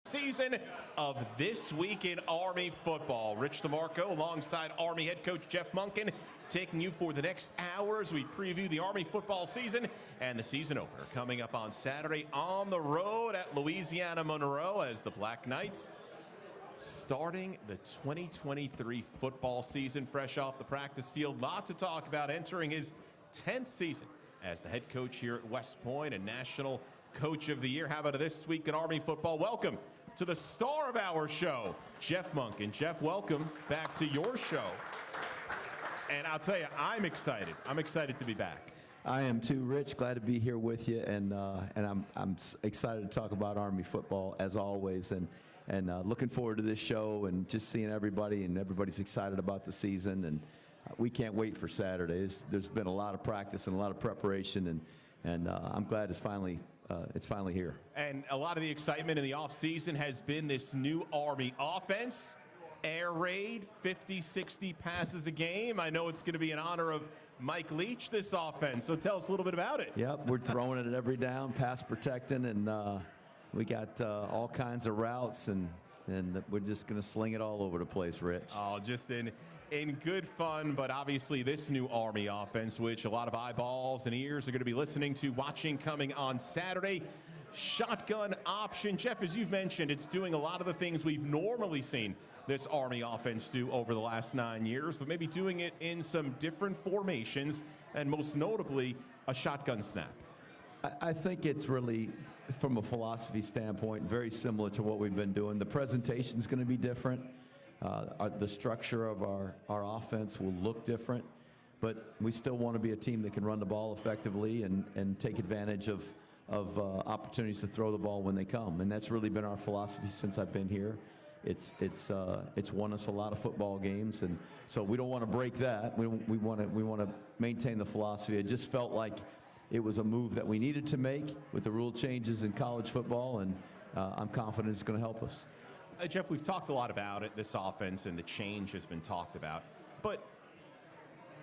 season of This Week in Army Football. Rich DeMarco alongside Army head coach Jeff Monken taking you for the next hour as we preview the Army football season and the season opener coming up on Saturday on the road at Louisiana Monroe as the Black Knights starting the 2023 football season fresh off the practice field. Lot to talk about, entering his 10th season as the head coach here at West Point and National Coach of the Year. How about This Week in Army Football? Welcome to the star of our show, Jeff Monken. Jeff, welcome back to your show. And I'll tell you, I'm excited. I'm excited to be back. I am too, Rich. Glad to be here with you, and I'm excited to talk about Army football as always, and looking forward to this show and just seeing everybody, and everybody's excited about the season, and we can't wait for Saturday. There's been a lot of practice and a lot of preparation, and I'm glad it's finally here. And a lot of the excitement in the offseason has been this new Army offense. Air raid, 50, 60 passes a game. I know it's going to be in honor of Mike Leach, this offense. So tell us a little bit about it. Yep, we're throwing it at every down, pass protecting, and we got all kinds of routes, and we're just going to sling it all over the place, Rich. Oh, just in good fun, but obviously this new Army offense, which a lot of eyeballs and ears are going to be listening to, watching coming on Saturday. Shotgun option. Jeff, as you've mentioned, it's doing a lot of the things we've normally seen this Army offense do over the last 9 years, but maybe doing it in some different formations, and most notably, a shotgun snap. I think it's really, from a philosophy standpoint, very similar to what we've been doing. The presentation's going to be different. The structure of our offense will look different, but we still want to be a team that can run the ball effectively and take advantage of opportunities to throw the ball when they come, and that's really been our philosophy since I've been here. It's won us a lot of football games, and so we don't want to break that. We want to maintain the philosophy. It just felt like it was a move that we needed to make with the rule changes in college football, and I'm confident it's going to help us. Jeff, we've talked a lot about it, this offense, and the change has been talked about, but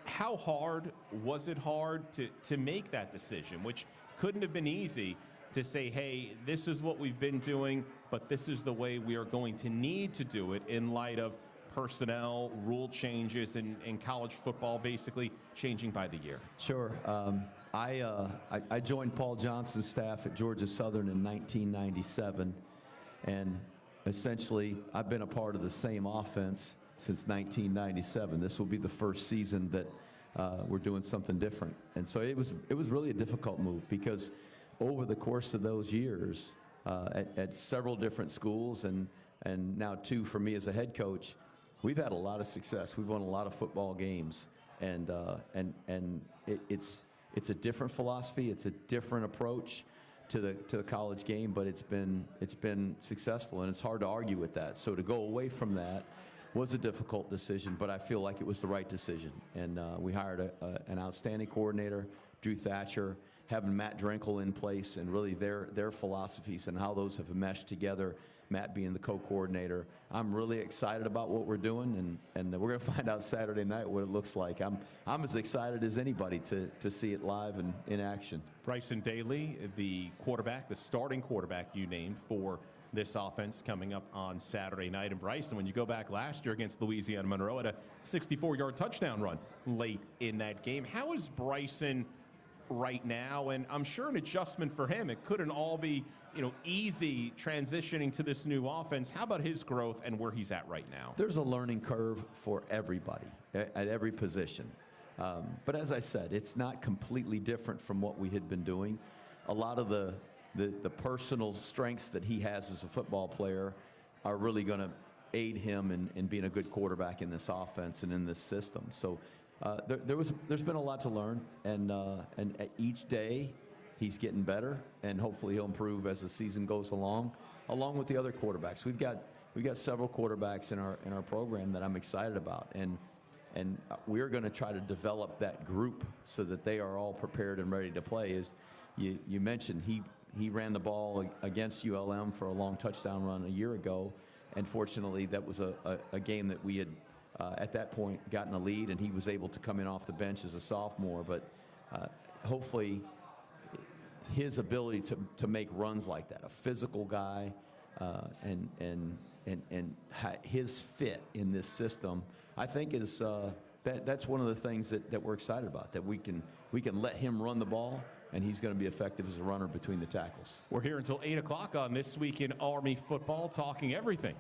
how hard was it to make that decision, which couldn't have been easy, to say, hey, this is what we've been doing, but this is the way we are going to need to do it in light of personnel, rule changes, and college football basically changing by the year? Sure. I joined Paul Johnson's staff at Georgia Southern in 1997, and essentially I've been a part of the same offense since 1997. This will be the first season that we're doing something different. And so it was really a difficult move, because over the course of those years at several different schools and now two for me as a head coach, we've had a lot of success. We've won a lot of football games, and it's a different philosophy. It's a different approach to the college game, but it's been successful, and it's hard to argue with that. So to go away from that was a difficult decision, but I feel like it was the right decision. And we hired an outstanding coordinator, Drew Thatcher, having Matt Drenkel in place, and really their philosophies and how those have meshed together, Matt being the co-coordinator. I'm really excited about what we're doing, and we're going to find out Saturday night what it looks like. I'm as excited as anybody to see it live and in action. Bryson Daly, the quarterback, the starting quarterback you named for this offense coming up on Saturday night. And Bryson, when you go back last year against Louisiana Monroe, had a 64-yard touchdown run late in that game. How is Bryson right now? And I'm sure an adjustment for him. It couldn't all be, easy transitioning to this new offense. How about his growth and where he's at right now? There's a learning curve for everybody at every position. But as I said, it's not completely different from what we had been doing. A lot of the personal strengths that he has as a football player are really going to aid him in being a good quarterback in this offense and in this system. So there's been a lot to learn, and each day he's getting better, and hopefully he'll improve as the season goes along with the other quarterbacks. We've got several quarterbacks in our program that I'm excited about, and we're going to try to develop that group so that they are all prepared and ready to play. As you mentioned, he ran the ball against ULM for a long touchdown run a year ago, and fortunately that was a game that we had at that point gotten a lead, and he was able to come in off the bench as a sophomore. But hopefully his ability to make runs like that, a physical guy, his fit in this system, I think is that's one of the things that we're excited about, that we can let him run the ball, and he's going to be effective as a runner between the tackles. We're here until 8 o'clock on This Week in Army Football, talking everything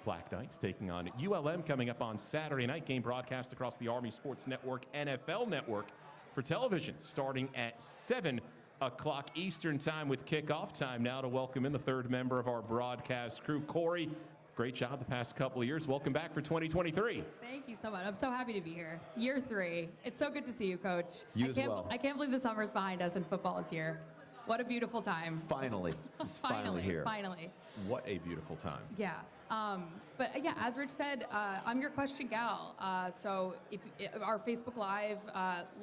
Black Knights taking on ULM coming up on Saturday night. Game broadcast across the Army Sports Network, NFL Network for television, starting at 7 o'clock Eastern time with kickoff. Time now to welcome in the third member of our broadcast crew, Corey. Great job the past couple of years. Welcome back for 2023. Thank you so much. I'm so happy to be here. Year 3. It's so good to see you, Coach. You as well. I can't believe the summer's behind us and football is here. What a beautiful time. Finally. It's finally here. Finally. What a beautiful time. Yeah. But yeah, as Rich said, I'm your question gal. So if our Facebook Live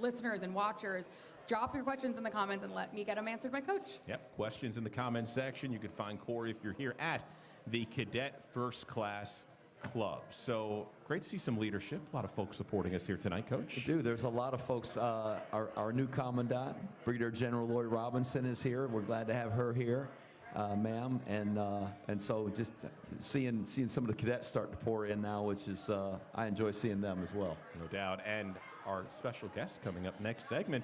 listeners and watchers, drop your questions in the comments and let me get them answered by Coach. Yep, questions in the comments section. You can find Corey if you're here at the Cadet First Class Club. So great to see some leadership. A lot of folks supporting us here tonight, Coach. We do. There's a lot of folks. Our new Commandant, Brigadier General Lloyd Robinson, is here. We're glad to have her here, ma'am. And so just seeing some of the cadets start to pour in now, which is I enjoy seeing them as well. No doubt. And our special guest coming up next segment,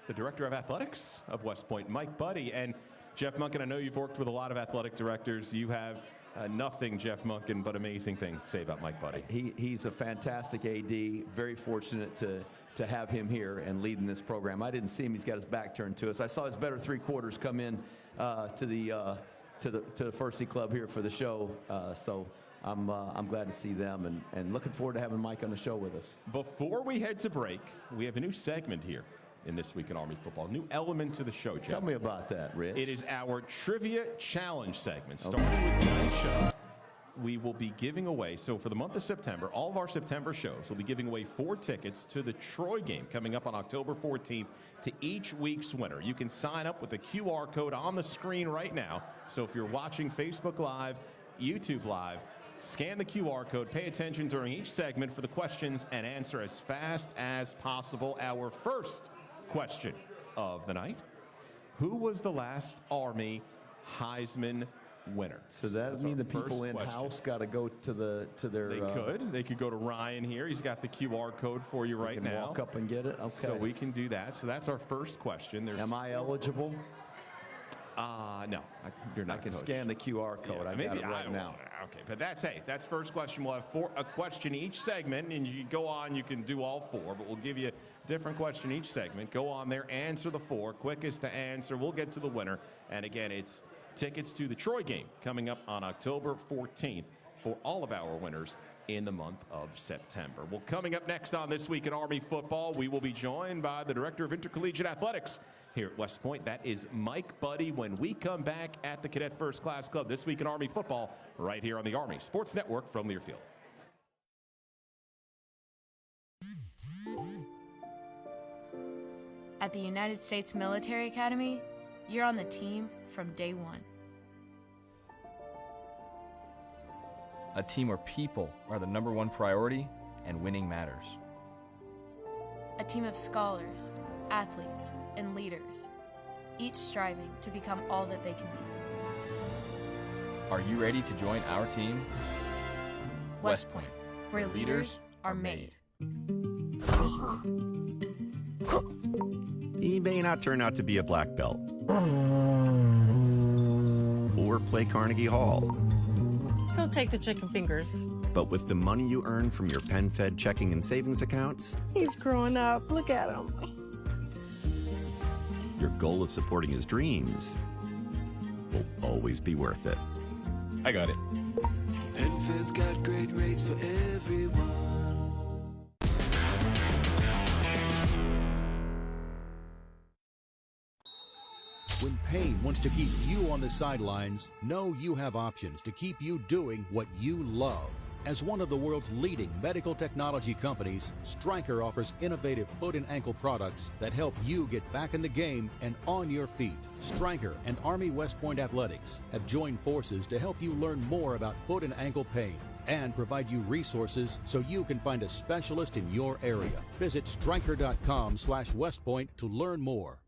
the Director of Athletics of West Point, Mike Buddie. And Jeff Monken, I know you've worked with a lot of athletic directors. You have nothing, Jeff Monken, but amazing things to say about Mike Buddie. He's a fantastic AD. Very fortunate to have him here and leading this program. I didn't see him. He's got his back turned to us. I saw his better three quarters come in to the Firsty Club here for the show. So I'm glad to see them and looking forward to having Mike on the show with us. Before we head to break, we have a new segment here in This Week in Army Football. New element to the show, Jeff. Tell me about that, Rich. It is our Trivia Challenge segment. Starting with tonight's show, we will be giving away, so for the month of September, all of our September shows, we'll be giving away 4 tickets to the Troy game coming up on October 14th to each week's winner. You can sign up with the QR code on the screen right now. So if you're watching Facebook Live, YouTube Live, scan the QR code, pay attention during each segment for the questions, and answer as fast as possible. Our first question of the night: who was the last Army Heisman winner? So that means the people in-house got to go to their... They could go to Ryan here. He's got the QR code for you right now. Walk up and get it? Okay. So we can do that. So that's our first question. Am I eligible? No, you're not. I can scan the QR code. I got it right now. Okay, but that's first question. We'll have a question each segment, and you can go on. You can do all 4, but we'll give you a different question each segment. Go on there, answer the 4. Quickest to answer, we'll get to the winner. And again, it's tickets to the Troy game coming up on October 14th for all of our winners in the month of September. Well, coming up next on This Week in Army Football, we will be joined by the Director of Intercollegiate Athletics here at West Point. That is Mike Buddie when we come back at the Cadet First Class Club. This Week in Army Football right here on the Army Sports Network from Learfield. At the United States Military Academy, you're on the team from day one. A team where people are the #1 priority and winning matters. A team of scholars, athletes, and leaders, each striving to become all that they can be. Are you ready to join our team? West Point, where leaders are made. He may not turn out to be a black belt or play Carnegie Hall. He'll take the chicken fingers. But with the money you earn from your Penn-Fed checking and savings accounts, He's growing up. Look at him. your goal of supporting his dreams will always be worth it. I got it. PenFed's got great rates for everyone. When pain wants to keep you on the sidelines, know you have options to keep you doing what you love. As one of the world's leading medical technology companies, Stryker offers innovative foot and ankle products that help you get back in the game and on your feet. Stryker and Army West Point Athletics have joined forces to help you learn more about foot and ankle pain and provide you resources so you can find a specialist in your area. Visit Stryker.com/WestPoint to learn more.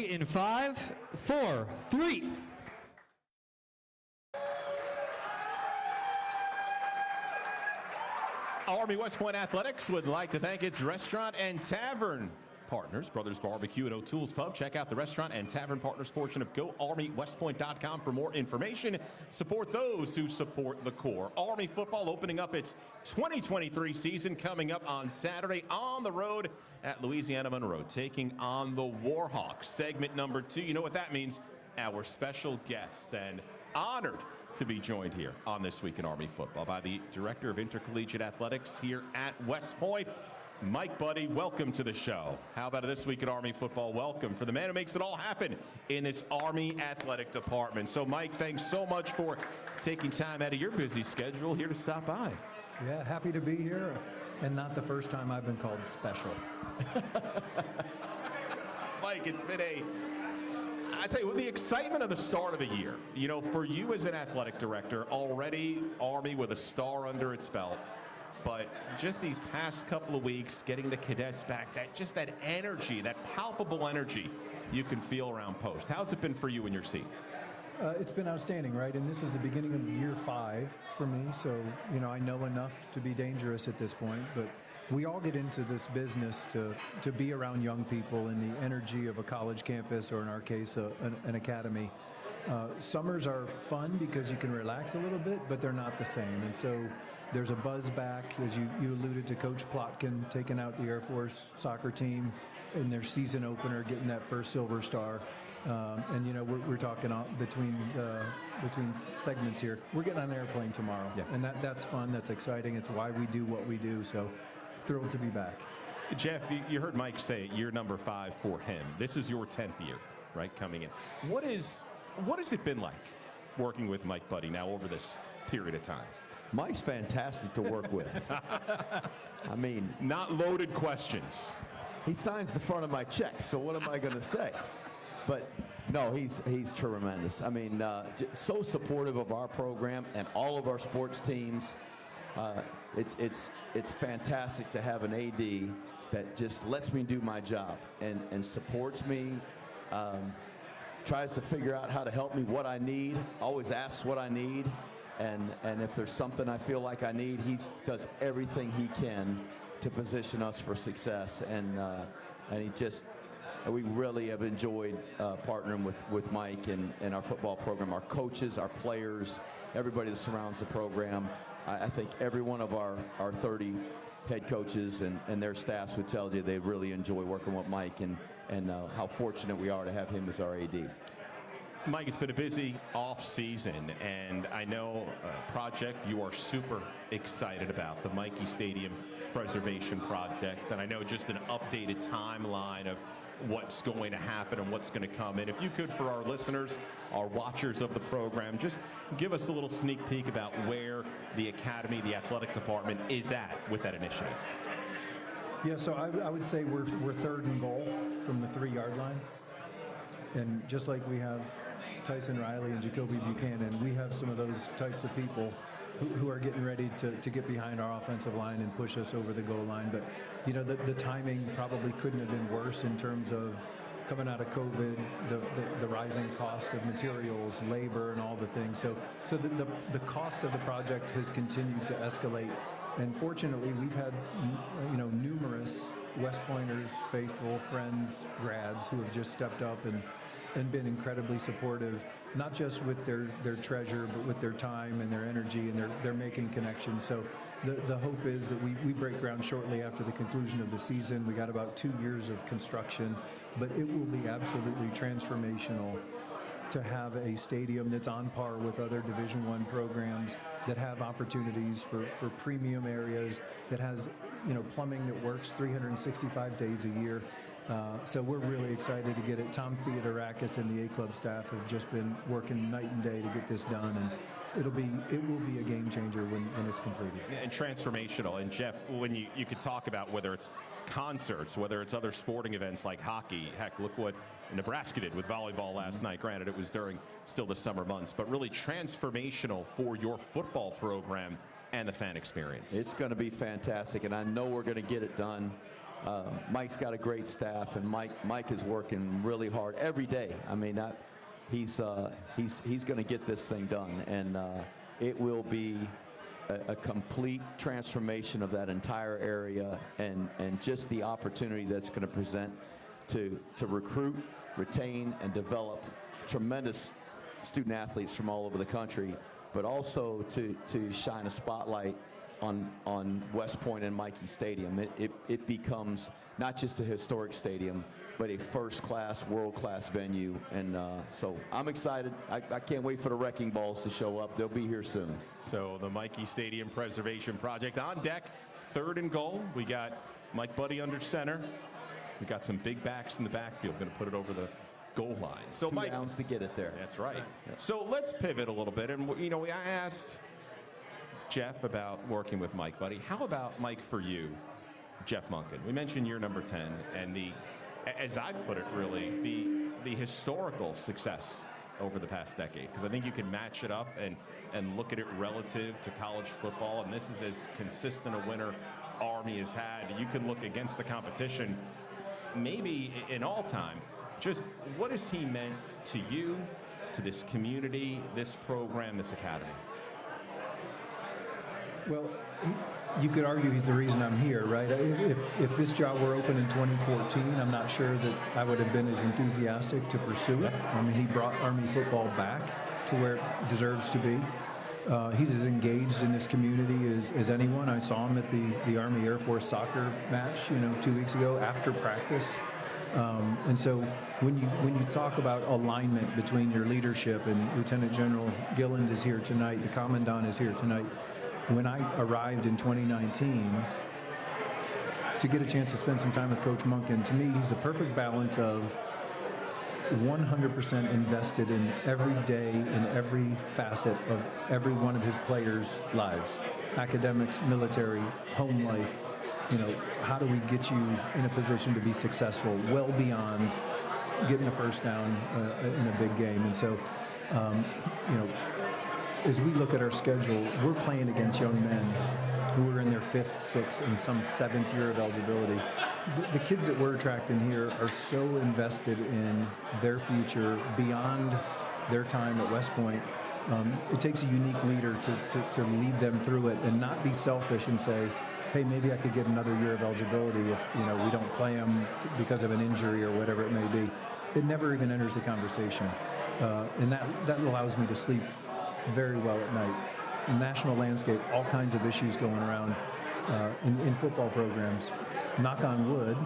In 5, 4, 3. Army West Point Athletics would like to thank its restaurant and tavern partners, Brothers Barbecue and O'Toole's Pub. Check out the restaurant and tavern partners portion of GoArmyWestPoint.com for more information. Support those who support the core. Army football opening up its 2023 season coming up on Saturday on the road at Louisiana Monroe, taking on the Warhawks. Segment number 2, you know what that means? Our special guest, and honored to be joined here on This Week in Army Football by the Director of Intercollegiate Athletics here at West Point, Mike Buddie. Welcome to the show. How about This Week in Army Football? Welcome for the man who makes it all happen in this Army athletic department. So, Mike, thanks so much for taking time out of your busy schedule here to stop by. Yeah, happy to be here, and not the first time I've been called special. Mike, it's been I tell you, with the excitement of the start of a year, you know, for you as an athletic director, already Army with a star under its belt, but just these past couple of weeks, getting the cadets back, that energy, that palpable energy you can feel around post. How's it been for you in your seat? It's been outstanding, right? And this is the beginning of year 5 for me, so, you know, I know enough to be dangerous at this point, but we all get into this business to be around young people and the energy of a college campus, or in our case, an academy. Summers are fun because you can relax a little bit, but they're not the same. And so there's a buzz back, as you alluded to, Coach Plotkin taking out the Air Force soccer team in their season opener, getting that first Silver Star. And, you know, we're talking between segments here. We're getting on an airplane tomorrow. Yeah. And that's fun. That's exciting. It's why we do what we do. So thrilled to be back. Jeff, you heard Mike say year number 5 for him. This is your 10th year, right, coming in. What has it been like working with Mike Buddie now over this period of time? Mike's fantastic to work with. I mean, not loaded questions. He signs the front of my check, so what am I going to say? But no, he's tremendous. I mean, so supportive of our program and all of our sports teams. It's fantastic to have an AD that just lets me do my job and supports me, tries to figure out how to help me what I need, always asks what I need, and if there's something I feel like I need, he does everything he can to position us for success. And we really have enjoyed partnering with Mike and our football program, our coaches, our players, everybody that surrounds the program. I think every one of our 30 head coaches and their staffs would tell you they really enjoy working with Mike and how fortunate we are to have him as our AD. Mike, it's been a busy off season, and I know a project you are super excited about, the Mikey Stadium Preservation Project, and I know just an updated timeline of what's going to happen and what's going to come in. If you could, for our listeners, our watchers of the program, just give us a little sneak peek about where the Academy, the athletic department is at with that initiative. Yeah, so I would say we're third and goal from the 3-yard line. And just like we have Tyson Riley and Jacoby Buchanan, we have some of those types of people who are getting ready to get behind our offensive line and push us over the goal line. But, you know, the timing probably couldn't have been worse in terms of coming out of COVID, the rising cost of materials, labor, and all the things. So the cost of the project has continued to escalate. And fortunately, we've had, you know, numerous West Pointers, faithful, friends, grads who have just stepped up and been incredibly supportive, not just with their treasure, but with their time and their energy, and they're making connections. So the hope is that we break ground shortly after the conclusion of the season. We got about 2 years of construction, but it will be absolutely transformational to have a stadium that's on par with other Division I programs, that have opportunities for premium areas, that has, you know, plumbing that works 365 days a year. So we're really excited to get it. Tom Theodorakis and the A-Club staff have just been working night and day to get this done, and it will be a game changer when it's completed. And transformational. And Jeff, when you could talk about whether it's concerts, whether it's other sporting events like hockey, heck, look what Nebraska did with volleyball last night. Granted, it was during still the summer months, but really transformational for your football program and the fan experience. It's going to be fantastic, and I know we're going to get it done. Mike's got a great staff, and Mike is working really hard every day. I mean, he's going to get this thing done, and it will be a complete transformation of that entire area, and just the opportunity that's going to present to recruit, retain, and develop tremendous student athletes from all over the country, but also to shine a spotlight on West Point and Michie Stadium. It becomes not just a historic stadium, but a first-class, world-class venue. And so I'm excited. I can't wait for the wrecking balls to show up. They'll be here soon. So the Michie Stadium Preservation Project on deck, 3rd and goal. We got Mike Buddie under center. We got some big backs in the backfield. Going to put it over the goal line. So 2 Mike, downs to get it there. That's right. Yeah. So let's pivot a little bit. And, I asked Jeff about working with Mike Buddie. How about, Mike, for you, Jeff Monken? We mentioned you're number 10, and as I put it, really, the historical success over the past decade. Because I think you can match it up and look at it relative to college football, and this is as consistent a winner Army has had. You can look against the competition, maybe in all time. Just what has he meant to you, to this community, this program, this academy? Well, you could argue he's the reason I'm here, right? If this job were open in 2014, I'm not sure that I would have been as enthusiastic to pursue it. I mean, he brought Army football back to where it deserves to be. He's as engaged in this community as anyone. I saw him at the Army Air Force soccer match, 2 weeks ago after practice. And so when you talk about alignment between your leadership, and Lieutenant General Gilland is here tonight, the Commandant is here tonight. When I arrived in 2019, to get a chance to spend some time with Coach Monken, to me, he's the perfect balance of 100% invested in every day and every facet of every one of his players' lives. Academics, military, home life. How do we get you in a position to be successful well beyond getting a first down in a big game? And so, as we look at our schedule, we're playing against young men who are in their 5th, 6th, and some 7th year of eligibility. The kids that we're attracting here are so invested in their future beyond their time at West Point. It takes a unique leader to lead them through it and not be selfish and say, hey, maybe I could get another year of eligibility if we don't play them because of an injury or whatever it may be. It never even enters the conversation. And that allows me to sleep very well at night. National landscape, all kinds of issues going around in football programs. Knock on wood,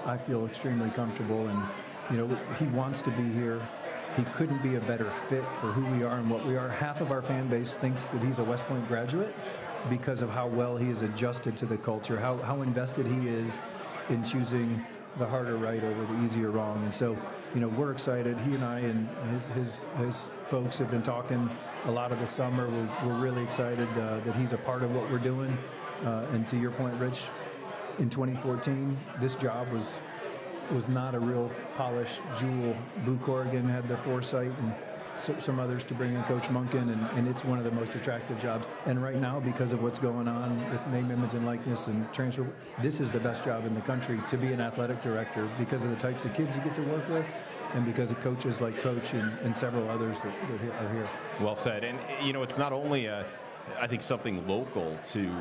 I feel extremely comfortable, and he wants to be here. He couldn't be a better fit for who we are and what we are. Half of our fan base thinks that he's a West Point graduate because of how well he has adjusted to the culture, how invested he is in choosing the harder right over the easier wrong. And so, we're excited. He and I and his folks have been talking a lot of the summer. We're really excited that he's a part of what we're doing. And to your point, Rich, in 2014, this job was not a real polished jewel. Blue Corrigan had the foresight and some others to bring in Coach Monken, and it's one of the most attractive jobs. And right now, because of what's going on with name, image, and likeness and transfer, this is the best job in the country to be an athletic director because of the types of kids you get to work with and because of coaches like Coach and several others that are here. Well said. And, it's not only, I think, something local to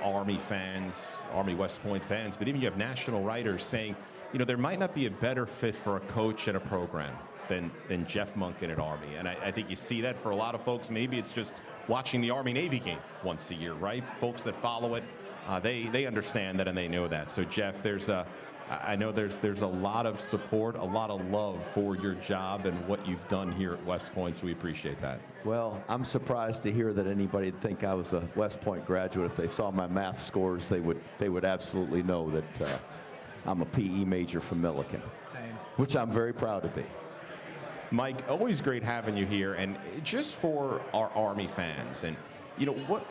Army fans, Army West Point fans, but even you have national writers saying, there might not be a better fit for a coach and a program than Jeff Monken at Army. And I think you see that for a lot of folks. Maybe it's just watching the Army-Navy game once a year, right? Folks that follow it, they understand that and they know that. So, Jeff, I know there's a lot of support, a lot of love for your job and what you've done here at West Point, so we appreciate that. Well, I'm surprised to hear that anybody would think I was a West Point graduate. If they saw my math scores, they would absolutely know that I'm a PE major from Milliken. Same. Which I'm very proud to be. Mike, always great having you here. And just for our Army fans, and what,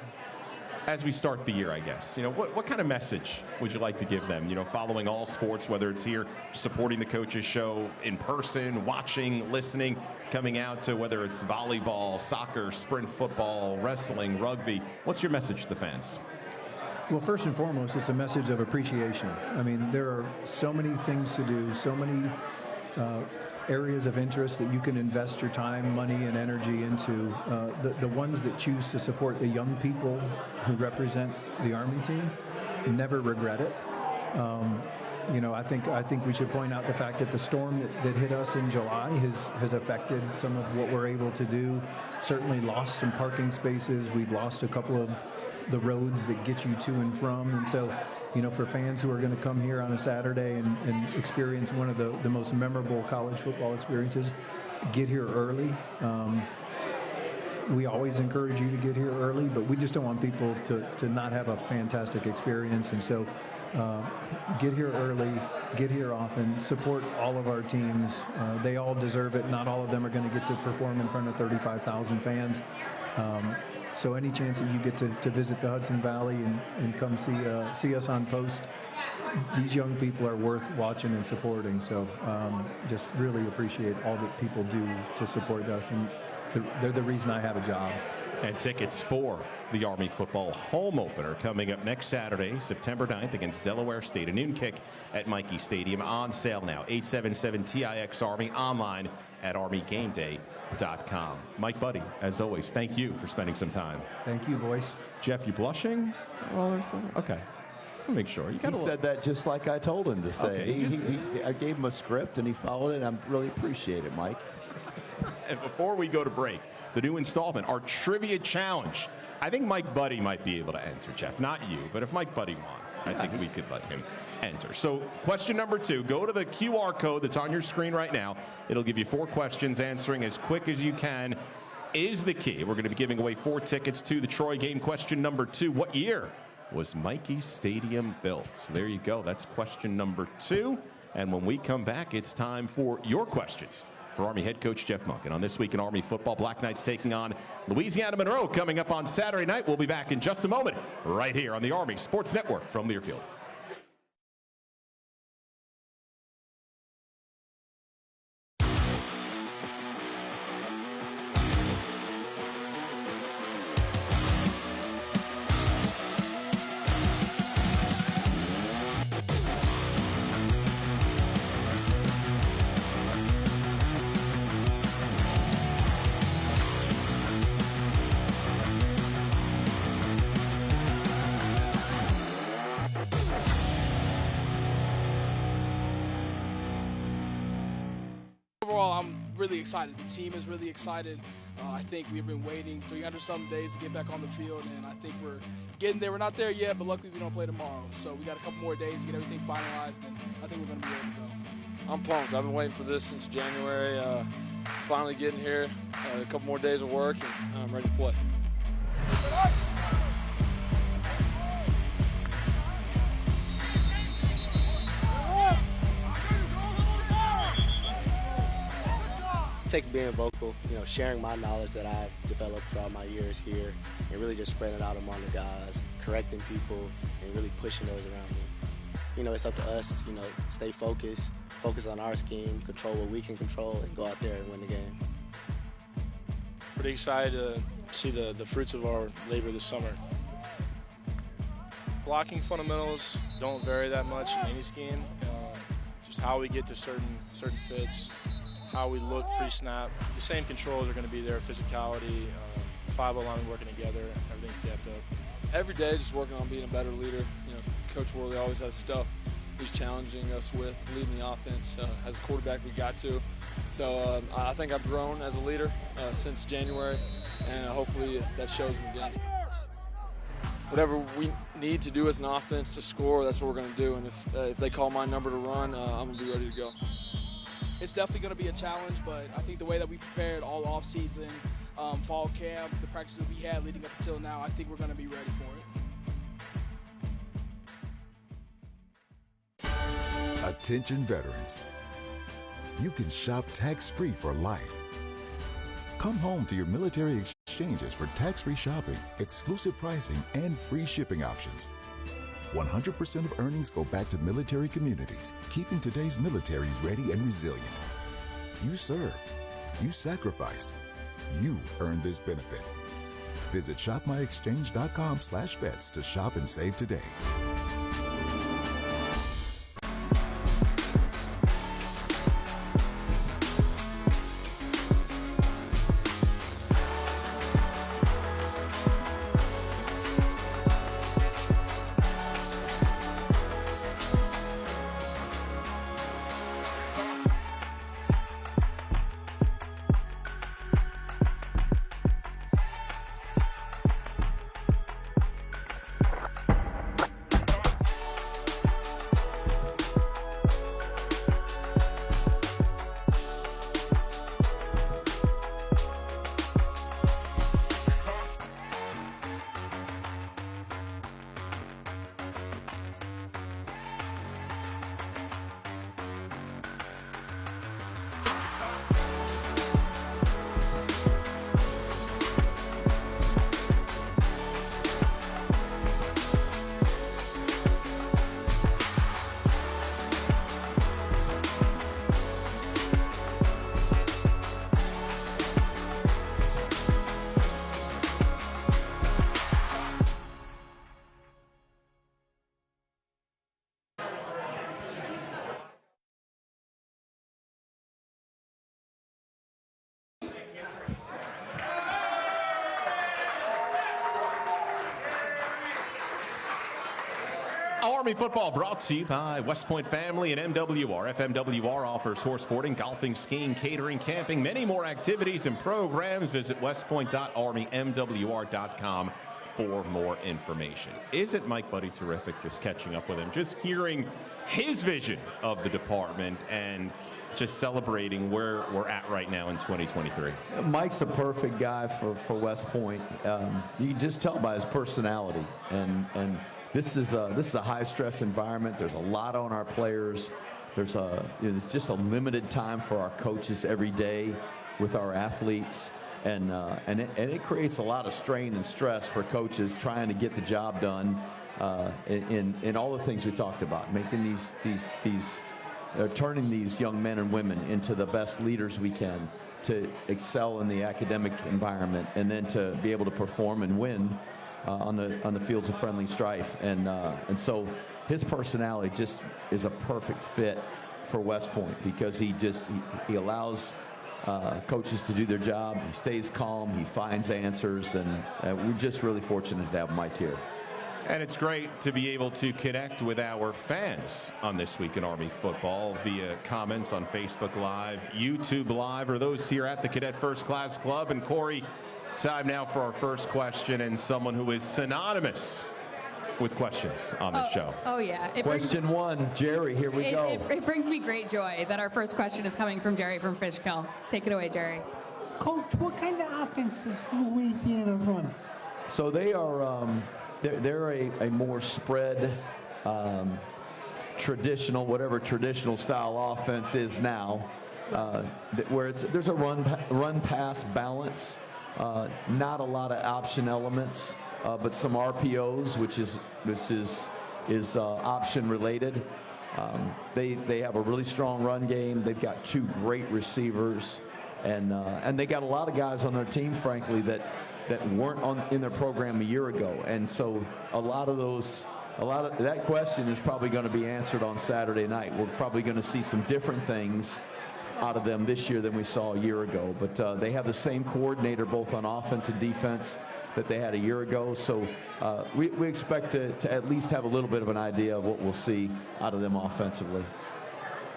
as we start the year, I guess, what kind of message would you like to give them? Following all sports, whether it's here, supporting the Coaches Show in person, watching, listening, coming out to whether it's volleyball, soccer, sprint football, wrestling, rugby. What's your message to the fans? Well, first and foremost, it's a message of appreciation. I mean, there are so many things to do, so many areas of interest that you can invest your time, money, and energy into. The ones that choose to support the young people who represent the Army team never regret it. I think we should point out the fact that the storm that hit us in July has affected some of what we're able to do. Certainly lost some parking spaces. We've lost a couple of the roads that get you to and from. And so, for fans who are going to come here on a Saturday and experience one of the most memorable college football experiences, get here early. We always encourage you to get here early, but we just don't want people to not have a fantastic experience. And so get here early, get here often, support all of our teams. They all deserve it. Not all of them are going to get to perform in front of 35,000 fans. So any chance that you get to visit the Hudson Valley and come see us on post, these young people are worth watching and supporting. So just really appreciate all that people do to support us. And they're the reason I have a job. And tickets for the Army football home opener coming up next Saturday, September 9th against Delaware State. A noon kick at Mikey Stadium, on sale now. 877-TIX-ARMY, online at ArmyGameDay.com. Mike Buddie, as always, thank you for spending some time. Thank you, boys. Jeff, you blushing? Okay. Just to make sure. He said that just like I told him to say. Okay, I gave him a script, and he followed it, and I really appreciate it, Mike. And before we go to break, the new installment, our Trivia Challenge. I think Mike Buddie might be able to enter, Jeff. Not you, but if Mike Buddie wants, I think we could let him enter. So question number 2, go to the QR code that's on your screen right now. It'll give you 4 questions. Answering as quick as you can is the key. We're going to be giving away 4 tickets to the Troy game. Question number 2, what year was Mikey Stadium built? So there you go. That's question number 2. And when we come back, it's time for your questions for Army head coach Jeff Monken. On This Week in Army Football, Black Knights taking on Louisiana Monroe coming up on Saturday night. We'll be back in just a moment right here on the Army Sports Network from Learfield. Overall, I'm really excited. The team is really excited. I think we've been waiting 300-something days to get back on the field, and I think we're getting there. We're not there yet, but luckily we don't play tomorrow. So we got a couple more days to get everything finalized, and I think we're going to be able to go. I'm pumped. I've been waiting for this since January. It's finally getting here. A couple more days of work, and I'm ready to play. It takes being vocal, sharing my knowledge that I've developed throughout my years here, and really just spreading it out among the guys, correcting people, and really pushing those around me. It's up to us, stay focused, focus on our scheme, control what we can control, and go out there and win the game. Pretty excited to see the fruits of our labor this summer. Blocking fundamentals don't vary that much in any scheme. Just how we get to certain fits, how we look pre-snap. The same controls are going to be there, physicality, 5 line working together, everything's kept up. Every day just working on being a better leader. Coach Worley always has stuff he's challenging us with, leading the offense. As a quarterback, we got to. So I think I've grown as a leader since January, and hopefully that shows in the game. Whatever we need to do as an offense to score, that's what we're going to do. And if they call my number to run, I'm going to be ready to go. It's definitely going to be a challenge, but I think the way that we prepared all off-season, fall camp, the practices we had leading up until now, I think we're going to be ready for it. Attention veterans. You can shop tax-free for life. Come home to your military exchanges for tax-free shopping, exclusive pricing, and free shipping options. 100% of earnings go back to military communities, keeping today's military ready and resilient. You served. You sacrificed. You earned this benefit. Visit shopmyexchange.com/vets to shop and save today. Army football brought to you by West Point Family and MWR. FMWR offers horse boarding, golfing, skiing, catering, camping, many more activities and programs. Visit westpoint.armymwr.com for more information. Isn't Mike Buddie terrific? Just catching up with him, just hearing his vision of the department and just celebrating where we're at right now in 2023. Mike's a perfect guy for West Point. You can just tell by his personality, and this is a high stress environment. There's a lot on our players. There's just a limited time for our coaches every day with our athletes, and it creates a lot of strain and stress for coaches trying to get the job done in all the things we talked about, making turning these young men and women into the best leaders we can, to excel in the academic environment, and then to be able to perform and win on the fields of friendly strife. And so his personality just is a perfect fit for West Point, because he allows coaches to do their job. He stays calm. He finds answers, and we're just really fortunate to have Mike here. And it's great to be able to connect with our fans on This Week in Army Football via comments on Facebook Live, YouTube Live, or those here at the Cadet First Class Club. And Corey, time now for our first question, and someone who is synonymous with questions on this show. Oh, yeah. Question one, Jerry, here we go. It brings me great joy that our first question is coming from Jerry from Fishkill. Take it away, Jerry. Coach, what kind of offense does Louisiana run? So they are they're a more spread, traditional, whatever traditional style offense is now, where there's a run pass balance, not a lot of option elements, but some RPOs, which is option related. They have a really strong run game. They've got two great receivers, and they got a lot of guys on their team, frankly, that weren't in their program a year ago. And so a lot of that question is probably going to be answered on Saturday night. We're probably going to see some different things out of them this year than we saw a year ago. But they have the same coordinator both on offense and defense that they had a year ago. So we expect to at least have a little bit of an idea of what we'll see out of them offensively.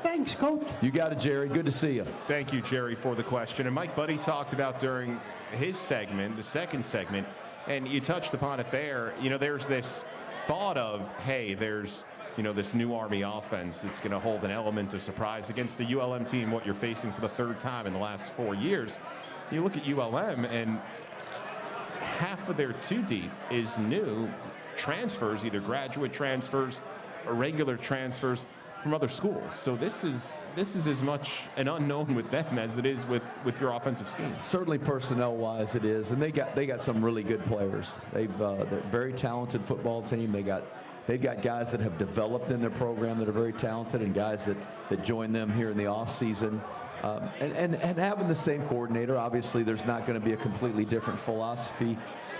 Thanks, Coach. You got it, Jerry. Good to see you. Thank you, Jerry, for the question. And Mike Buddie talked about during his segment, the second segment, and you touched upon it there. There's this thought of, hey, there's this new Army offense that's going to hold an element of surprise against the ULM team, what you're facing for the third time in the last 4 years. You look at ULM, and half of their two deep is new transfers, either graduate transfers or regular transfers from other schools. So this is as much an unknown with them as it is with your offensive scheme. Certainly personnel-wise it is, and they got some really good players. They're a very talented football team. They've got guys that have developed in their program that are very talented, and guys that join them here in the off season. And having the same coordinator, obviously there's not going to be a completely different philosophy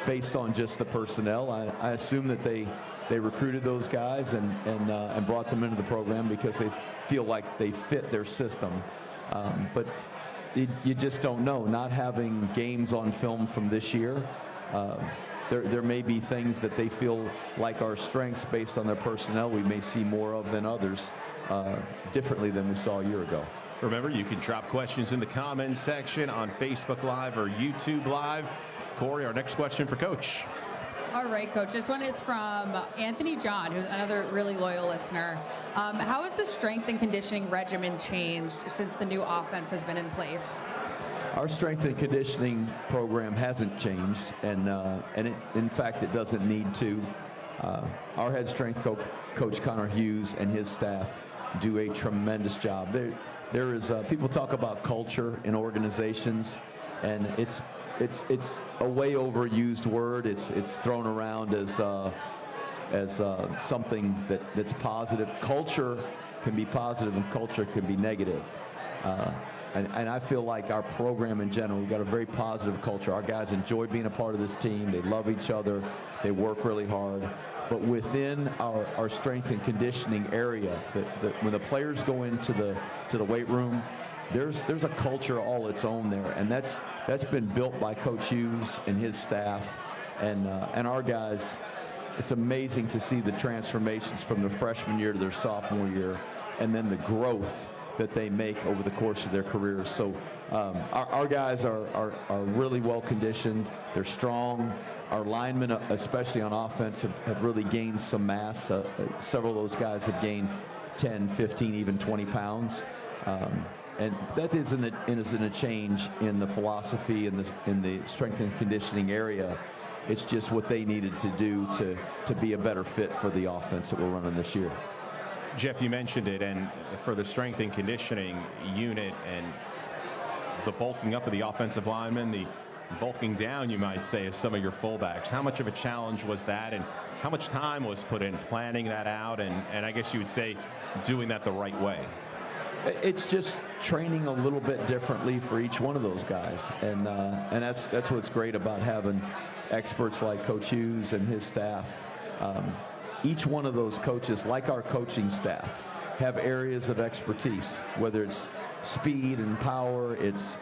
based on just the personnel. I assume that they recruited those guys and brought them into the program because they feel like they fit their system. But you just don't know. Not having games on film from this year, there may be things that they feel like are strengths based on their personnel we may see more of than others differently than we saw a year ago. Remember, you can drop questions in the comments section on Facebook Live or YouTube Live. Corey, our next question for Coach. All right, Coach. This one is from Anthony John, who's another really loyal listener. How has the strength and conditioning regimen changed since the new offense has been in place? Our strength and conditioning program hasn't changed, and in fact, it doesn't need to. Our head strength coach Connor Hughes and his staff do a tremendous job. There is people talk about culture in organizations, and it's a way overused word. It's thrown around as something that's positive. Culture can be positive, and culture can be negative. And I feel like our program in general, we've got a very positive culture. Our guys enjoy being a part of this team. They love each other. They work really hard. But within our strength and conditioning area, when the players go into the weight room, there's a culture all its own there, and that's been built by Coach Hughes and his staff, and our guys. It's amazing to see the transformations from their freshman year to their sophomore year, and then the growth that they make over the course of their careers. So our guys are really well conditioned. They're strong. Our linemen, especially on offense, have really gained some mass. Several of those guys have gained 10, 15, even 20 pounds. And that isn't a change in the philosophy in the strength and conditioning area. It's just what they needed to do to be a better fit for the offense that we're running this year. Jeff, you mentioned it, and for the strength and conditioning unit and the bulking up of the offensive linemen, the bulking down, you might say, of some of your fullbacks. How much of a challenge was that, and how much time was put in planning that out, and I guess you would say doing that the right way? It's just training a little bit differently for each one of those guys, and that's what's great about having experts like Coach Hughes and his staff. Each one of those coaches, like our coaching staff, have areas of expertise, whether it's speed and power, it's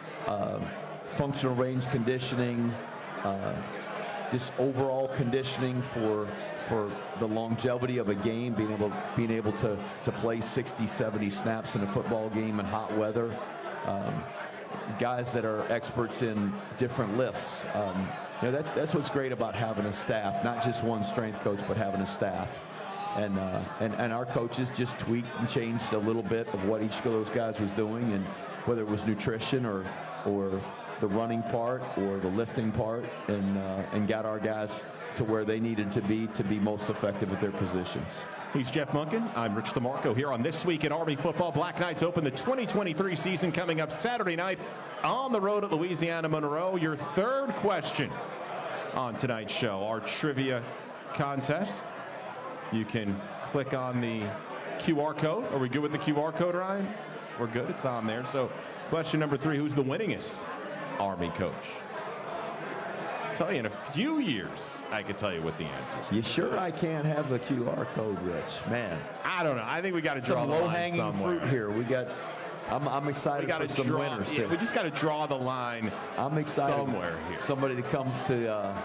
functional range conditioning, just overall conditioning for the longevity of a game, being able to play 60, 70 snaps in a football game in hot weather. Guys that are experts in different lifts. That's what's great about having a staff, not just one strength coach, but having a staff. And our coaches just tweaked and changed a little bit of what each of those guys was doing, and whether it was nutrition or the running part or the lifting part, and got our guys to where they needed to be most effective at their positions. He's Jeff Monken. I'm Rich DeMarco here on This Week in Army Football. Black Knights open the 2023 season coming up Saturday night on the road at Louisiana Monroe. Your third question on tonight's show, our trivia contest. You can click on the QR code. Are we good with the QR code, Ryan? We're good. It's on there. So question number 3, who's the winningest Army coach? I'll tell you, in a few years, I could tell you what the answer is. You sure I can't have the QR code, Rich? Man. I don't know. I think we got to draw the line low-hanging somewhere. fruit here. I'm excited for some winners, too. We just got to draw the line I'm excited somewhere here. Somebody to come to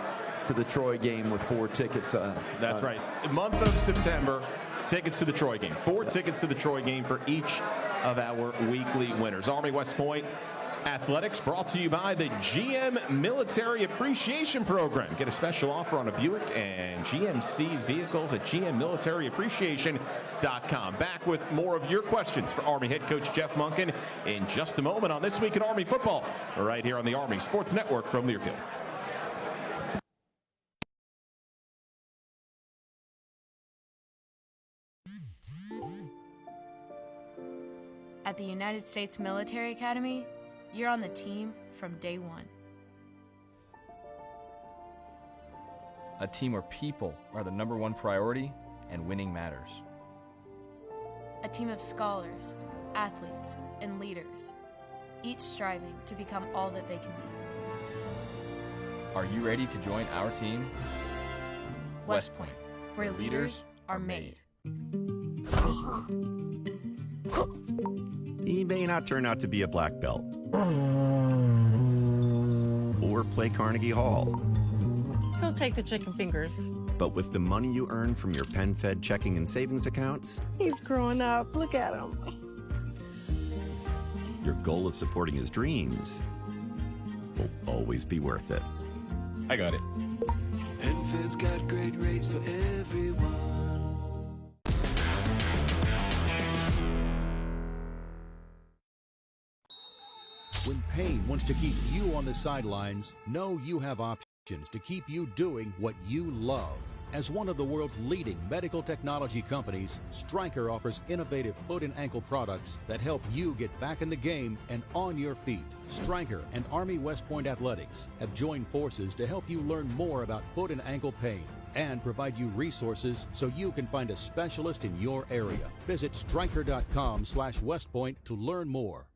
the Troy game with 4 tickets. That's right. The month of September, tickets to the Troy game. 4 tickets to the Troy game for each of our weekly winners. Army West Point Athletics brought to you by the GM Military Appreciation Program. Get a special offer on a Buick and GMC vehicles at GMMilitaryAppreciation.com. Back with more of your questions for Army head coach Jeff Monken in just a moment on This Week in Army Football, right here on the Army Sports Network from Learfield. At the United States Military Academy, you're on the team from day one. A team where people are the #1 priority and winning matters. A team of scholars, athletes, and leaders, each striving to become all that they can be. Are you ready to join our team? West Point, where leaders are made. He may not turn out to be a black belt or play Carnegie Hall. He'll take the chicken fingers. But with the money you earn from your PenFed checking and savings accounts, He's growing up. Look at him. your goal of supporting his dreams will always be worth it. I got it. PenFed's got great rates for everyone. When pain wants to keep you on the sidelines, know you have options to keep you doing what you love. As one of the world's leading medical technology companies, Stryker offers innovative foot and ankle products that help you get back in the game and on your feet. Stryker and Army West Point Athletics have joined forces to help you learn more about foot and ankle pain and provide you resources so you can find a specialist in your area. Visit Stryker.com/WestPoint to learn more.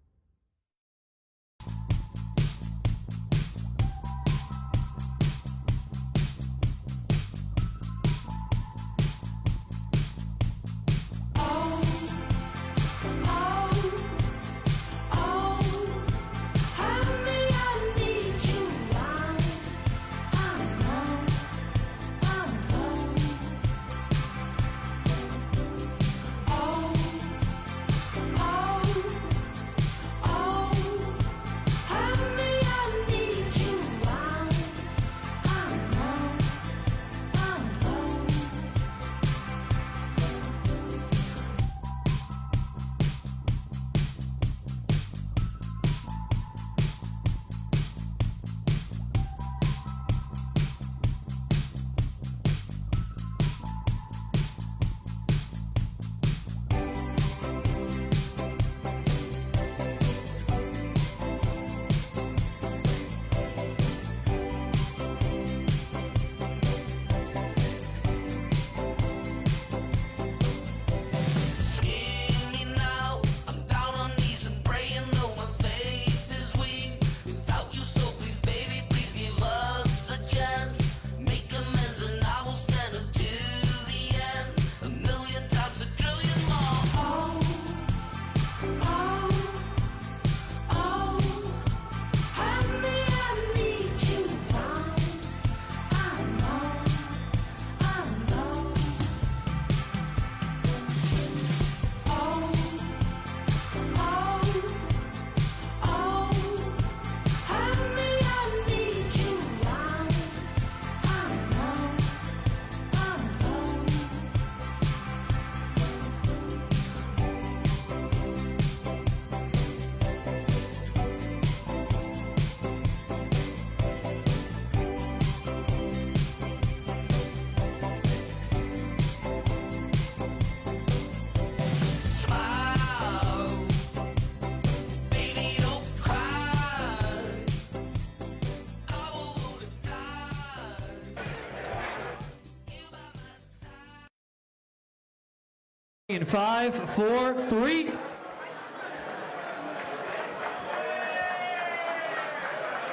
In 5, 4, 3.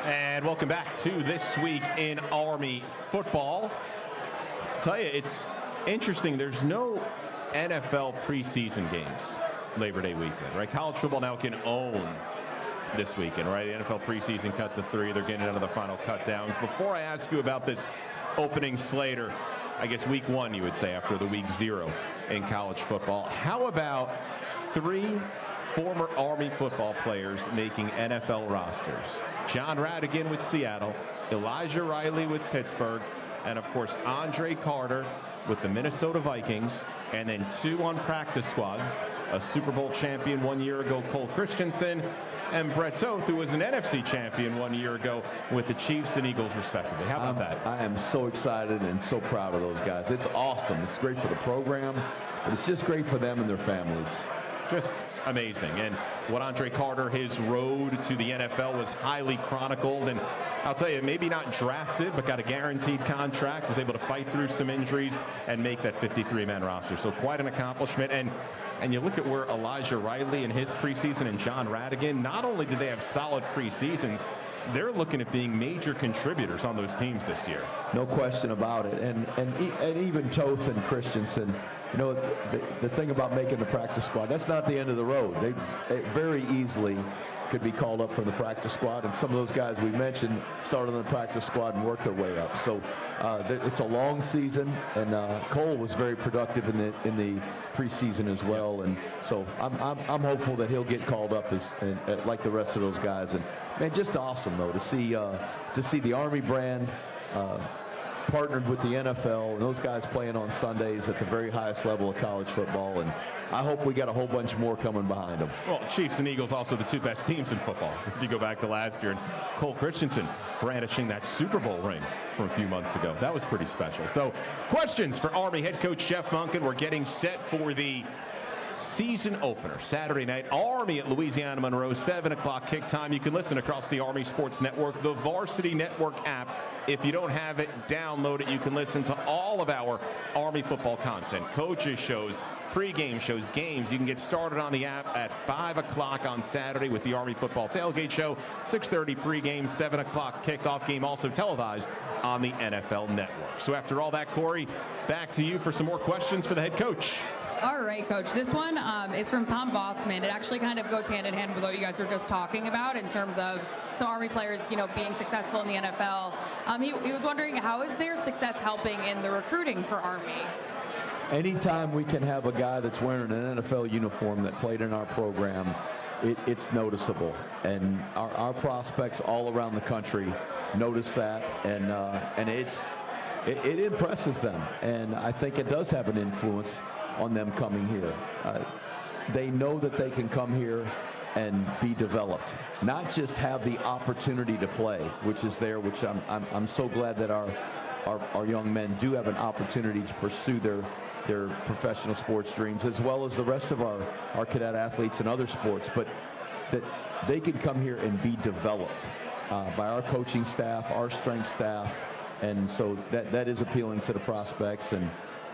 And welcome back to This Week in Army Football. I'll tell you, it's interesting. There's no NFL preseason games Labor Day weekend, right? College football now can own this weekend, right? The NFL preseason cut to 3. They're getting out of the final cut downs. Before I ask you about this opening slate, or I guess week 1, you would say, after the week 0 in college football, how about 3 former Army football players making NFL rosters? John Radigan with Seattle, Elijah Riley with Pittsburgh, and of course Andre Carter with the Minnesota Vikings, and then 2 on practice squads, a Super Bowl champion 1 year ago, Cole Christensen, and Brett Toth, who was an NFC champion 1 year ago with the Chiefs and Eagles, respectively. How about that? I am so excited and so proud of those guys. It's awesome. It's great for the program, but it's just great for them and their families. Just amazing. And what Andre Carter, his road to the NFL was highly chronicled. And I'll tell you, maybe not drafted, but got a guaranteed contract, was able to fight through some injuries and make that 53-man roster. So quite an accomplishment. And you look at where Elijah Riley in his preseason and John Radigan, not only did they have solid preseasons, they're looking at being major contributors on those teams this year. No question about it. And even Toth and Christensen, you know, the thing about making the practice squad, that's not the end of the road. They very easily could be called up from the practice squad, and some of those guys we mentioned started on the practice squad and worked their way up. So it's a long season, and Cole was very productive in the preseason as well. And so I'm hopeful that he'll get called up like the rest of those guys. And man, just awesome though to see the Army brand partnered with the NFL and those guys playing on Sundays at the very highest level of college football. And I hope we got a whole bunch more coming behind them. Well, Chiefs and Eagles also the two best teams in football. If you go back to last year, and Cole Christensen brandishing that Super Bowl ring from a few months ago. That was pretty special. So questions for Army head coach Jeff Monken. We're getting set for the season opener Saturday night. Army at Louisiana Monroe, 7 o'clock kick time. You can listen across the Army Sports Network, the Varsity Network app. If you don't have it, download it. You can listen to all of our Army football content, coaches shows, pregame shows, games. You can get started on the app at 5 o'clock on Saturday with the Army Football Tailgate Show, 6:30 pregame, 7 o'clock kickoff game, also televised on the NFL Network. So after all that, Corey, back to you for some more questions for the head coach. All right, Coach. This one is from Tom Bossman. It actually kind of goes hand in hand with what you guys were just talking about in terms of some Army players, you know, being successful in the NFL. He was wondering, how is their success helping in the recruiting for Army? Anytime we can have a guy that's wearing an NFL uniform that played in our program, it's noticeable. And our prospects all around the country notice that, and it impresses them. And I think it does have an influence on them coming here. They know that they can come here and be developed, not just have the opportunity to play, which is there, which I'm so glad that our young men do have an opportunity to pursue their professional sports dreams, as well as the rest of our cadet athletes in other sports, but that they can come here and be developed by our coaching staff, our strength staff, and so that is appealing to the prospects. And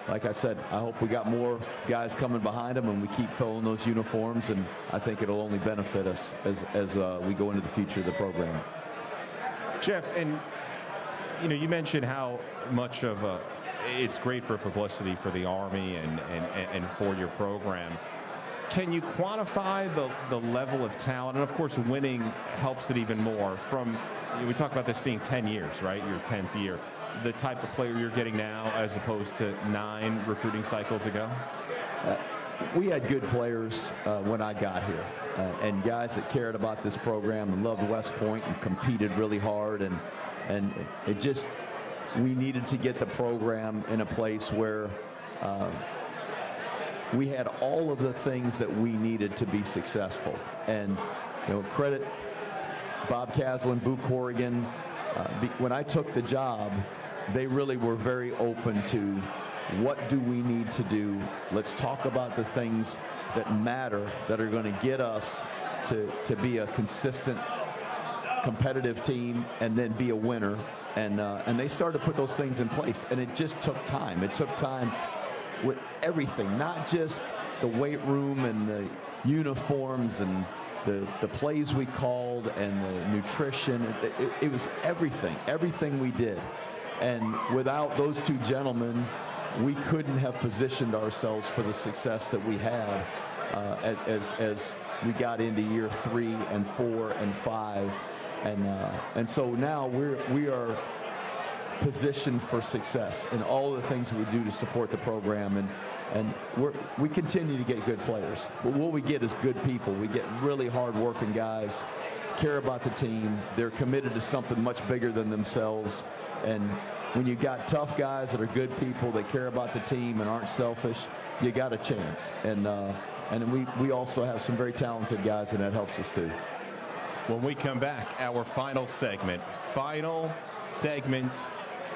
like I said, I hope we got more guys coming behind them and we keep filling those uniforms, and I think it'll only benefit us as we go into the future of the program. Jeff, and you know, you mentioned how much of it's great for publicity for the Army and for your program. Can you quantify the level of talent? And of course, winning helps it even more. We talk about this being 10 years, right? Your 10th year. The type of player you're getting now as opposed to 9 recruiting cycles ago? We had good players when I got here, and guys that cared about this program and loved West Point and competed really hard, and it just, we needed to get the program in a place where we had all of the things that we needed to be successful. And you know, credit Bob Caslin, Boo Corrigan. When I took the job, they really were very open to what do we need to do. Let's talk about the things that matter, that are going to get us to be a consistent, competitive team and then be a winner. And they started to put those things in place, and it just took time. It took time with everything, not just the weight room and the uniforms and the plays we called and the nutrition. It was everything we did. And without those two gentlemen, we couldn't have positioned ourselves for the success that we had as we got into year 3 and 4 and 5. And so now we are positioned for success in all the things we do to support the program. And we continue to get good players. But what we get is good people. We get really hard-working guys, care about the team. They're committed to something much bigger than themselves. And when you got tough guys that are good people, that care about the team and aren't selfish, you got a chance. And we also have some very talented guys, and that helps us too. When we come back, our final segment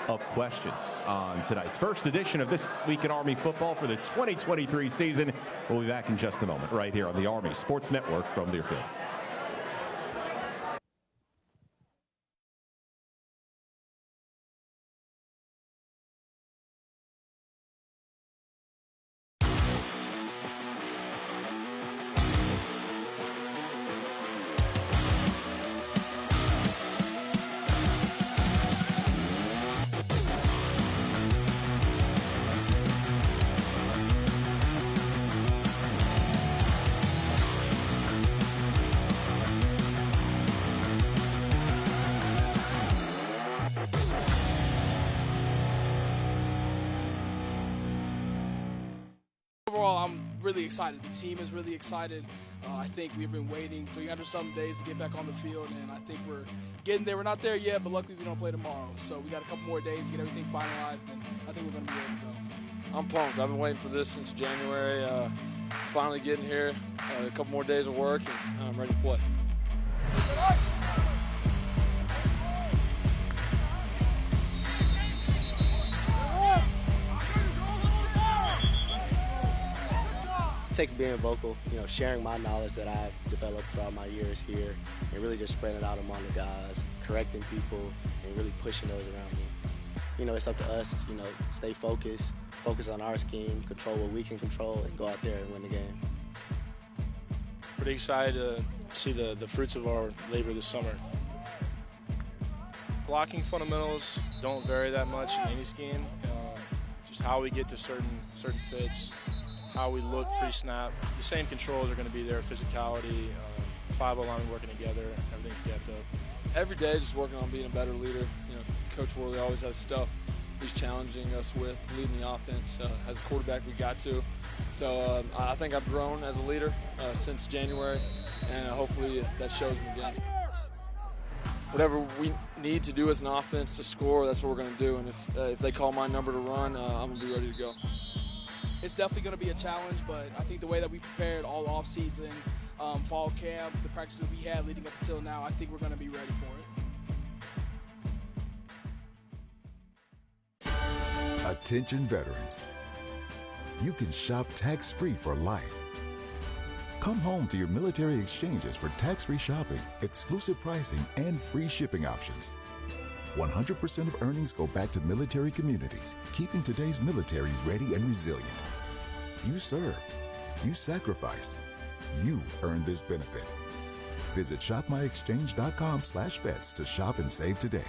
of questions on tonight's first edition of This Week in Army Football for the 2023 season. We'll be back in just a moment right here on the Army Sports Network from Learfield. overall, I'm really excited. The team is really excited. I think we've been waiting 300-something days to get back on the field, and I think we're getting there. We're not there yet, but luckily we don't play tomorrow. So we got a couple more days to get everything finalized, and I think we're going to be ready to go. I'm pumped. I've been waiting for this since January. It's finally getting here. A couple more days of work, and I'm ready to play. It takes being vocal, sharing my knowledge that I've developed throughout my years here, and really just spreading it out among the guys, correcting people, and really pushing those around me. It's up to us to, stay focused, focus on our scheme, control what we can control, and go out there and win the game. Pretty excited to see the fruits of our labor this summer. Blocking fundamentals don't vary that much in any scheme. Just how we get to certain fits, how we look pre-snap. The same controls are going to be there, physicality, 5 linemen working together, everything's gapped up. Every day just working on being a better leader. Coach Worley always has stuff he's challenging us with, leading the offense. As a quarterback, we got to. So I think I've grown as a leader since January, and hopefully that shows in the game. Whatever we need to do as an offense to score, that's what we're going to do. And if they call my number to run, I'm going to be ready to go. It's definitely going to be a challenge, but I think the way that we prepared all off-season, fall camp, the practices we had leading up until now, I think we're going to be ready for it. Attention veterans. You can shop tax-free for life. Come home to your military exchanges for tax-free shopping, exclusive pricing, and free shipping options. 100% of earnings go back to military communities, keeping today's military ready and resilient. You served. You sacrificed. You earned this benefit. Visit shopmyexchange.com/vets to shop and save today.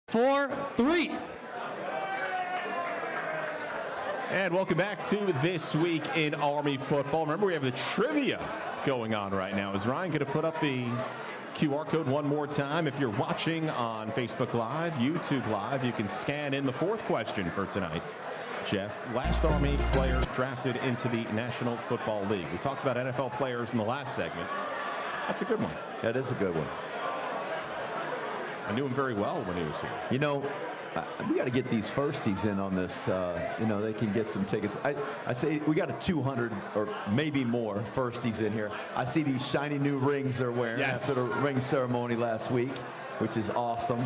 Four, three. And welcome back to This Week in Army Football. Remember, we have the trivia going on right now. Is Ryan going to put up the QR code one more time? If you're watching on Facebook Live, YouTube Live, you can scan in the 4th question for tonight. Jeff, last Army player drafted into the National Football League. We talked about NFL players in the last segment. That's a good one. That is a good one. I knew him very well when he was here. We got to get these firsties in on this. They can get some tickets. I say we got a 200 or maybe more firsties in here. I see these shiny new rings they're wearing after the ring ceremony last week, which is awesome.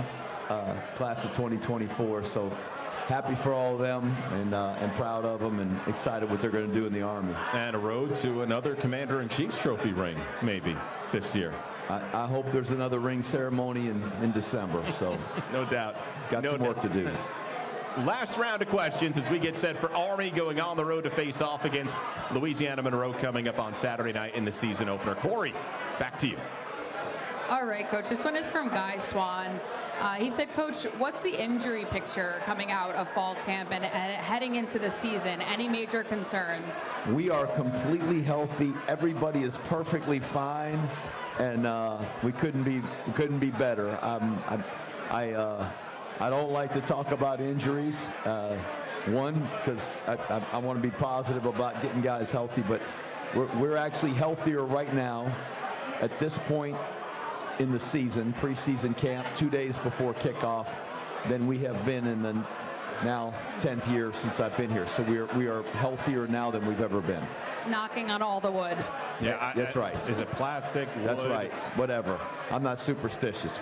Class of 2024. So happy for all of them and proud of them and excited what they're going to do in the Army. And a road to another Commander-in-Chief's trophy ring, maybe, this year. I hope there's another ring ceremony in December. So no doubt. Got some work to do. Last round of questions as we get set for Army going on the road to face off against Louisiana Monroe coming up on Saturday night in the season opener. Corey, back to you. All right, Coach. This one is from Guy Swan. He said, Coach, what's the injury picture coming out of fall camp and heading into the season? Any major concerns? We are completely healthy. Everybody is perfectly fine, and we couldn't be better. I don't like to talk about injuries. One, because I want to be positive about getting guys healthy, but we're actually healthier right now at this point in the season, preseason camp, 2 days before kickoff, than we have been in the now 10th year since I've been here. So we are healthier now than we've ever been. Knocking on all the wood. Yeah, that's right. Is it plastic? That's wood? right. Whatever. I'm not superstitious.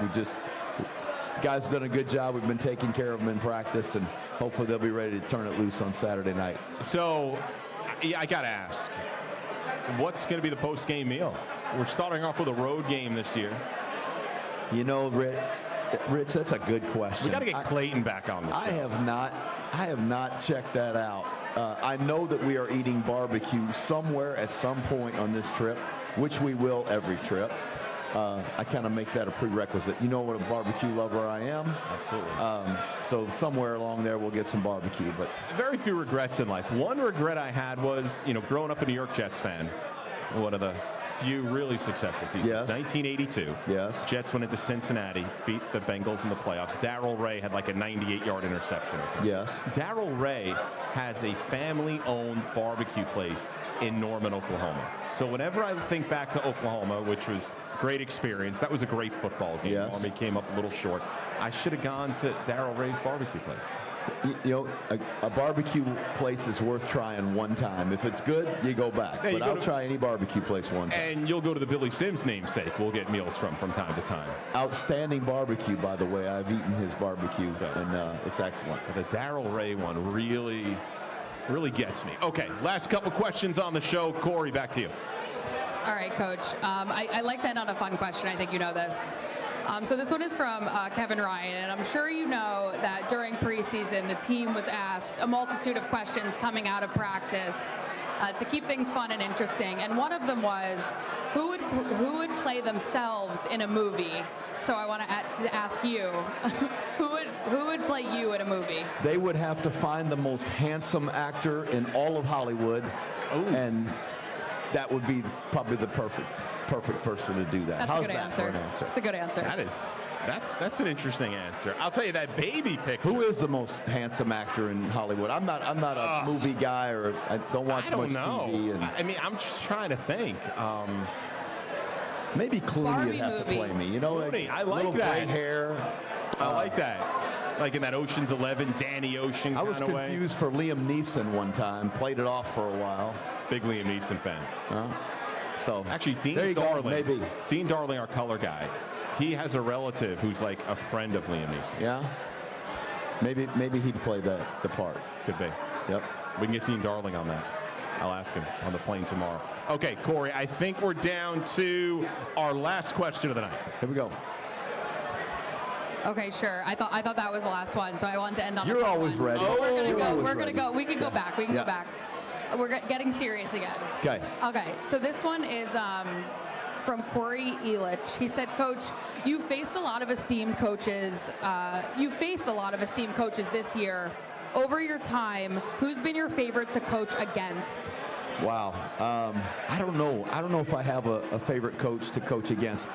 Guys done a good job. We've been taking care of them in practice, and hopefully they'll be ready to turn it loose on Saturday night. So, I got to ask, what's going to be the post-game meal? We're starting off with a road game this year. You know, Rich, that's a good question. We got to get Clayton back on the show. I have not checked that out. I know that we are eating barbecue somewhere at some point on this trip, which we will every trip. I kind of make that a prerequisite. You know what a barbecue lover I am. Absolutely. So somewhere along there we'll get some barbecue. But very few regrets in life. One regret I had was, growing up a New York Jets fan. One of the few really successful seasons. Yes. 1982. Yes. Jets went into Cincinnati, beat the Bengals in the playoffs. Darryl Ray had like a 98-yard interception. Yes. Darryl Ray has a family-owned barbecue place in Norman, Oklahoma. So whenever I think back to Oklahoma, which was a great experience, that was a great football game. Yes. Army came up a little short. I should have gone to Darryl Ray's barbecue place. A barbecue place is worth trying one time. If it's good, you go back. Yeah, but I'll try any barbecue place one time. And you'll go to the Billy Sims namesake. We'll get meals from time to time. Outstanding barbecue, by the way. I've eaten his barbecue, and it's excellent. The Darryl Ray one really gets me. Okay, last couple questions on the show. Corey, back to you. All right, Coach. I like to end on a fun question. I think you know this. So this one is from Kevin Ryan, and I'm sure you know that during preseason, the team was asked a multitude of questions coming out of practice to keep things fun and interesting. And one of them was, who would play themselves in a movie? So I want to ask you, who would play you in a movie? They would have to find the most handsome actor in all of Hollywood, and that would be probably the perfect person to do that. That's How's a good that answer. for an answer? It's a good answer. That's an interesting answer. I'll tell you that baby picture. Who is the most handsome actor in Hollywood? I'm not a movie guy, or I don't watch much TV. And I mean, I'm just trying to think. Maybe Clooney would have to play me. Clooney, I like little that. gray hair. I like that. Like in that Ocean's 11, Danny Ocean I was kind of way. confused for Liam Neeson one time. Played it off for a while. Big Liam Neeson fan. So actually, Dean Darling, Dean Darling, our color guy, he has a relative who's like a friend of Liam Neeson. Yeah. Maybe he'd play the part. Could be. Yep. We can get Dean Darling on that. I'll ask him on the plane tomorrow. Okay, Corey, I think we're down to our last question of the night. Here we go. Okay, sure. I thought that was the last one, so I wanted to end on. You're always ready. We're gonna go. We can go back. We can Yeah. go back. We're getting serious again. Okay. Okay. So this one is from Corey Elich. He said, "Coach, you faced a lot of esteemed coaches. This year. Over your time, who's been your favorite to coach against?" Wow. I don't know. I don't know if I have a favorite coach to coach against.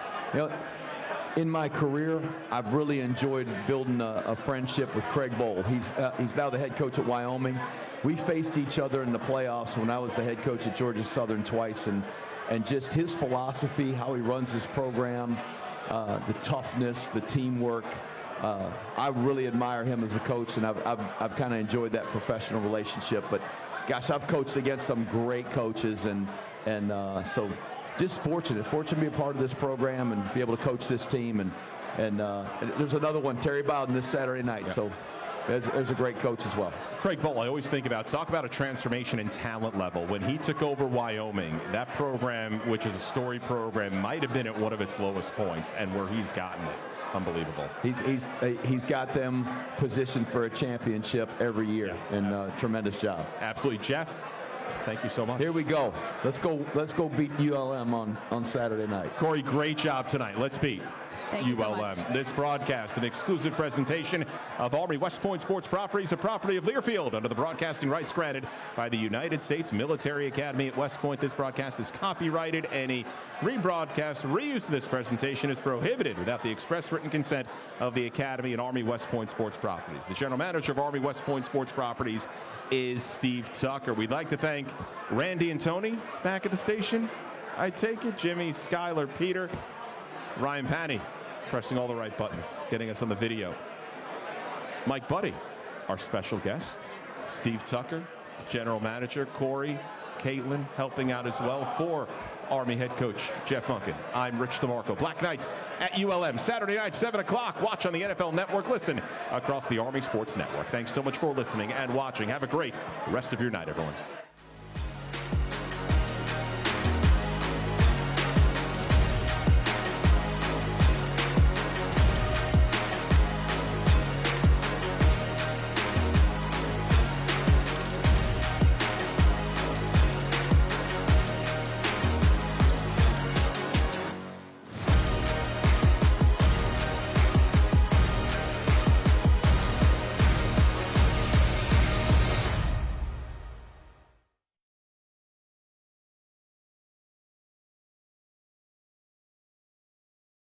In my career, I've really enjoyed building a friendship with Craig Bowl. He's now the head coach at Wyoming. We faced each other in the playoffs when I was the head coach at Georgia Southern twice, and just his philosophy, how he runs his program, the toughness, the teamwork. I really admire him as a coach, and I've kind of enjoyed that professional relationship. But gosh, I've coached against some great coaches, and so just fortunate to be a part of this program and be able to coach this team. And there's another one, Terry Bowden, this Saturday night. Yeah. So there's a great coach as well. Craig Bowl, I always talk about a transformation in talent level. When he took over Wyoming, that program, which is a story program, might have been at one of its lowest points, and where he's gotten it, unbelievable. He's got them positioned for a championship every year, and tremendous job. Absolutely, Jeff. Thank you so much. Here we go. Let's go beat ULM on Saturday night. Corey, great job tonight. Let's beat Thank you so ULM. much. This broadcast, an exclusive presentation of Army West Point Sports Properties, a property of Learfield under the broadcasting rights granted by the United States Military Academy at West Point. This broadcast is copyrighted. Any rebroadcast, reuse of this presentation is prohibited without the express written consent of the Academy and Army West Point Sports Properties. The general manager of Army West Point Sports Properties is Steve Tucker. We'd like to thank Randy and Tony back at the station. I take it, Jimmy, Skylar, Peter, Ryan Panny, pressing all the right buttons, getting us on the video. Mike Buddie, our special guest. Steve Tucker, general manager. Corey, Caitlin, helping out as well for Army head coach Jeff Monken. I'm Rich DeMarco. Black Knights at ULM, Saturday night, 7 o'clock. Watch on the NFL Network. Listen across the Army Sports Network. Thanks so much for listening and watching. Have a great rest of your night, everyone.